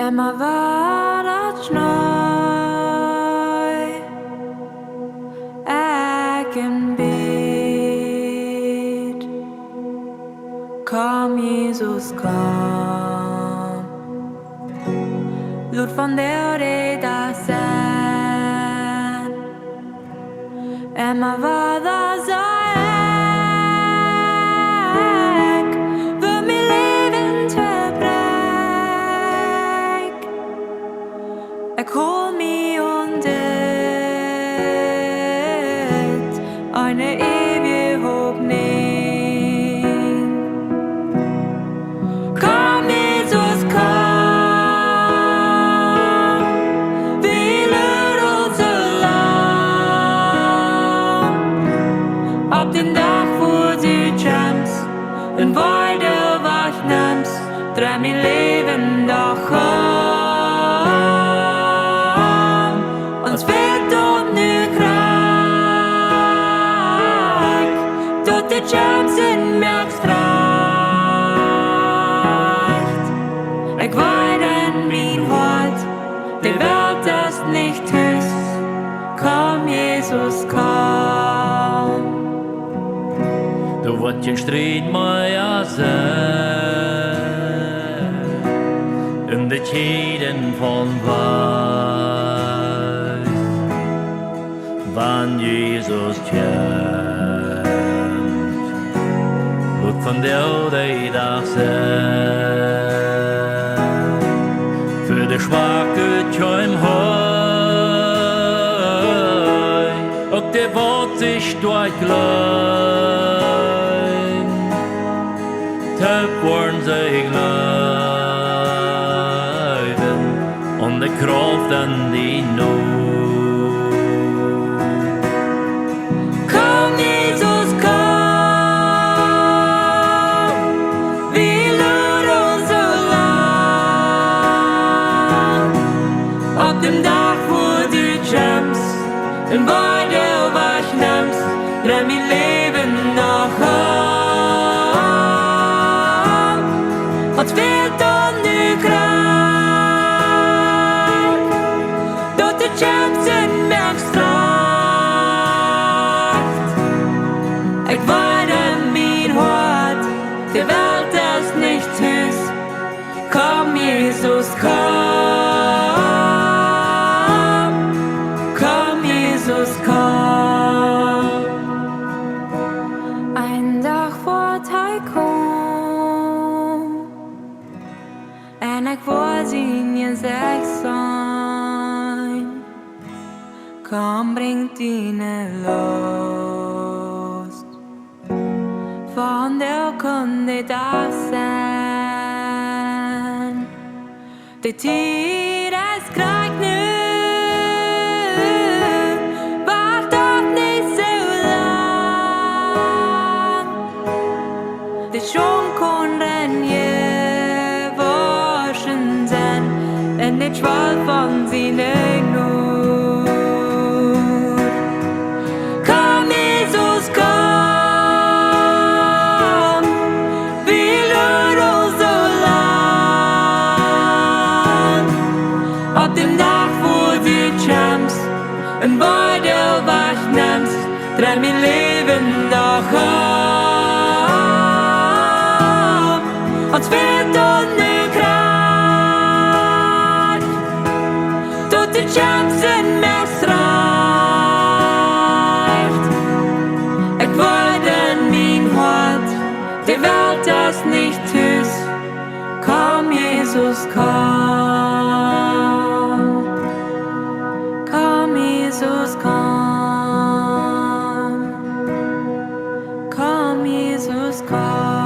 Immer war das neu. Ein Beet. Komm, Jesus, komm. Blut von der das sein. Immer war das hol mich und dit eine ewige Hoffnung. Komm, Jesus, komm, wir uns lang. Auf dem Dach, wo du kämpfst, in Weide wach nimmst, dreh mein Leben doch um. Ons fehlt om nu krank, tot de chansen meer streicht. Ik wein in mijn hart, de Welt ist nicht hüs. Komm, Jesus, komm. Du wordt geen strijd meer zijn, in de tijden van waar. Wann Jesus kämpft, wird von der Dag sein. Für die Schwache träum heu, ob der Wort sich durchgleich, töp wollen sie gleiben, und die Kraft an die Not. En waar du was nimmst, dreh mein Leben noch um. Wat fehlt dan nu krank, dat de chansen meer streicht. Ik wein in mein Hart, die Welt ist nicht hüs. Komm, Jesus, komm. Jesus, komm. Ein dag wordt hij kom. En ik wil zien je zeg zijn. Kom, bring dine lust. Van der kon dit dag zijn. De tijd is krijgt nu. Schon konnten je waschen sein, en dit schwal von seinen Not. Komm, Jesus, komm, wir uns so lang. Auf dem Dach, wo du kämpfst, en beide wach nimmst, dreh mein Leben noch um. Ons fehlt dan nu krank, tot de chansen meer streicht. Ik wollte in mein Hart, die Welt ist nicht hüs. Komm, Jesus, komm. Komm, Jesus, komm. Komm, Jesus, komm.